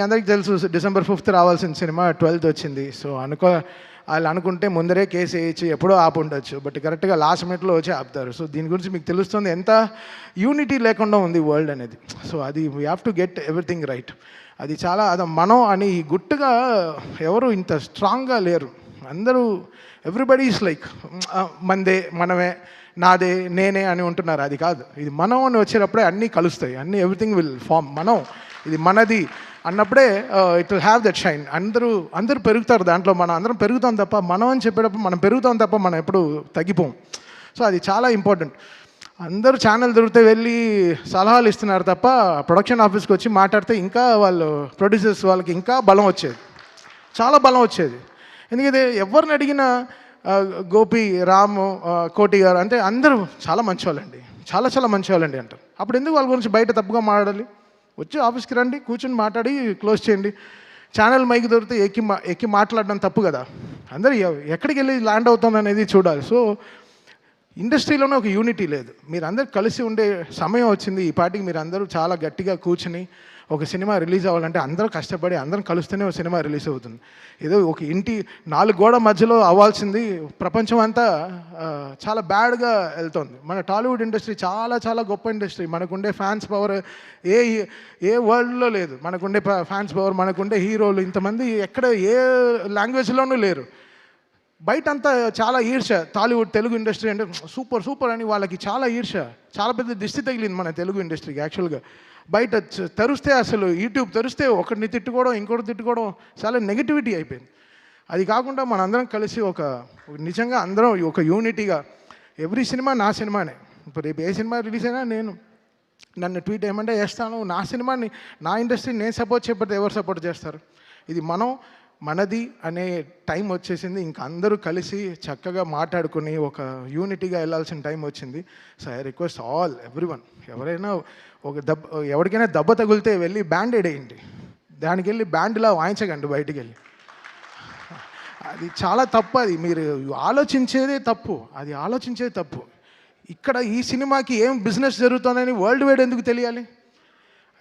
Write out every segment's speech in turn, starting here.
అందరికి తెలుసు December 5th రావాల్సిన సినిమా 12th వచ్చింది. సో వాళ్ళు అనుకుంటే ముందరే కేసు వేయచ్చు, ఎప్పుడో ఆపు ఉండొచ్చు. బట్ కరెక్ట్గా లాస్ట్ మినిట్లో వచ్చి ఆపుతారు. సో దీని గురించి మీకు తెలుస్తుంది ఎంత యూనిటీ లేకుండా ఉంది వరల్డ్ అనేది. సో అది we have to get everything right. అది చాలా మనం అని గుట్టుగా ఎవరు ఇంత స్ట్రాంగ్గా లేరు. అందరూ ఎవ్రీబడి ఈస్ లైక్ మనదే, మనమే, నాదే, నేనే అని ఉంటున్నారు. అది కాదు, ఇది మనం అని వచ్చేటప్పుడే అన్నీ కలుస్తాయి, అన్నీ ఎవ్రీథింగ్ విల్ ఫామ్. మనం ఇది మనది అన్నప్పుడే it will have that shine. అందరూ పెరుగుతారు దాంట్లో. మనం అందరం పెరుగుతాం తప్ప, మనం అని చెప్పేటప్పుడు మనం పెరుగుతాం తప్ప మనం ఎప్పుడు తగ్గిపోం. సో అది చాలా ఇంపార్టెంట్. అందరూ ఛానల్ దొరికితే వెళ్ళి సలహాలు ఇస్తున్నారు తప్ప ప్రొడక్షన్ ఆఫీస్కి వచ్చి మాట్లాడితే ఇంకా వాళ్ళు ప్రొడ్యూసర్స్ వాళ్ళకి ఇంకా బలం వచ్చేది, చాలా బలం వచ్చేది. ఎందుకంటే ఎవరిని అడిగినా గోపి, రాము, కోటి గారు అంటే అందరూ చాలా మంచివాళ్ళండి, చాలా చాలా మంచివాళ్ళండి అంటారు. అప్పుడు ఎందుకు వాళ్ళ గురించి బయట తప్పుగా మాట్లాడాలి? వచ్చి ఆఫీస్కి రండి, కూర్చొని మాట్లాడి క్లోజ్ చేయండి. ఛానల్ మైక్ దొరికితే ఎక్కి మాట్లాడడం తప్పు కదా. అందరూ ఎక్కడికి వెళ్ళి ల్యాండ్ అవుతుంది అనేది చూడాలి. సో ఇండస్ట్రీలోనే ఒక యూనిటీ లేదు. మీరు అందరూ కలిసి ఉండే సమయం వచ్చింది. ఈ పాటికి మీరు అందరూ చాలా గట్టిగా కూర్చుని ఒక సినిమా రిలీజ్ అవ్వాలంటే అందరూ కష్టపడి అందరం కలుస్తూనే ఒక సినిమా రిలీజ్ అవుతుంది. ఏదో ఒక ఇంటి 4 గోడ మధ్యలో అవ్వాల్సింది ప్రపంచం అంతా చాలా బ్యాడ్గా వెళ్తుంది. మన టాలీవుడ్ ఇండస్ట్రీ చాలా చాలా గొప్ప ఇండస్ట్రీ. మనకుండే ఫ్యాన్స్ పవర్ ఏ వరల్డ్లో లేదు. మనకుండే ఫ్యాన్స్ పవర్, మనకుండే హీరోలు ఇంతమంది ఎక్కడ ఏ లాంగ్వేజ్లోనూ లేరు. బయట అంతా చాలా ఈర్ష. టాలీవుడ్ తెలుగు ఇండస్ట్రీ అంటే సూపర్ సూపర్ అని వాళ్ళకి చాలా ఈర్ష. చాలా పెద్ద దిష్టి తగిలింది మన తెలుగు ఇండస్ట్రీకి. యాక్చువల్గా బయట తెరిస్తే అసలు యూట్యూబ్ తెరిస్తే ఒకరిని తిట్టుకోవడం, ఇంకోటి తిట్టుకోవడం, చాలా నెగిటివిటీ అయిపోయింది. అది కాకుండా మనందరం కలిసి ఒక నిజంగా అందరం ఒక యూనిటీగా ఎవ్రీ సినిమా నా సినిమానే. ఇప్పుడు రేపు ఏ సినిమా రిలీజ్ అయినా నేను నన్ను ట్వీట్ ఏమంటే చేస్తాను. నా సినిమాని, నా ఇండస్ట్రీని నేను సపోర్ట్ చేయకపోతే ఎవరు సపోర్ట్ చేస్తారు? ఇది మనది అనే టైం వచ్చేసింది. ఇంకా అందరూ కలిసి చక్కగా మాట్లాడుకుని ఒక యూనిటీగా వెళ్ళాల్సిన టైం వచ్చింది. So I request all everyone, ఎవరైనా ఎవరికైనా దెబ్బ తగిలితే వెళ్ళి బ్యాండేడ్ వేయండి. దానికి వెళ్ళి బ్యాండ్లా వాయించకండి బయటికి వెళ్ళి. అది చాలా తప్పు. అది మీరు ఆలోచించేదే తప్పు. అది ఆలోచించేది తప్పు. ఇక్కడ ఈ సినిమాకి ఏం బిజినెస్ జరుగుతుందని వరల్డ్ వైడ్ ఎందుకు తెలియాలి?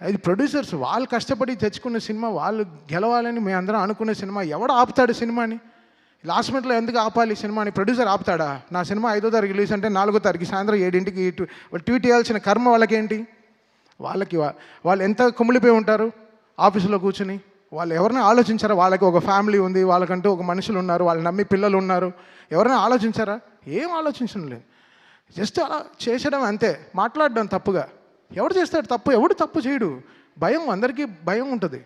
అది ప్రొడ్యూసర్స్ వాళ్ళు కష్టపడి తెచ్చుకున్న సినిమా, వాళ్ళు గెలవాలని మేము అందరం అనుకునే సినిమా. ఎవడు ఆపుతాడు సినిమాని? లాస్ట్ మినిట్లో ఎందుకు ఆపాలి సినిమాని? ప్రొడ్యూసర్ ఆపుతాడా? నా సినిమా 5వ తారీఖు రిలీజ్ అంటే 4వ తారీఖు సాయంత్రం 7ంటికి ట్వీట్ చేయాల్సిన కర్మ వాళ్ళకేంటి? వాళ్ళు ఎంత కుమిలిపోయి ఉంటారు ఆఫీసులో కూర్చుని. వాళ్ళు ఎవరైనా ఆలోచించారా? వాళ్ళకి ఒక ఫ్యామిలీ ఉంది, వాళ్ళకంటూ ఒక మనుషులు ఉన్నారు, వాళ్ళు నమ్మి పిల్లలు ఉన్నారు. ఎవరైనా ఆలోచించారా? ఏం ఆలోచించడం లేదు. జస్ట్ అలా చేసడం అంతే. మాట్లాడడం తప్పుగా ఎవడు చేస్తాడు? తప్పు ఎవడు తప్పు చేయడు. భయం, అందరికీ భయం ఉంటుంది.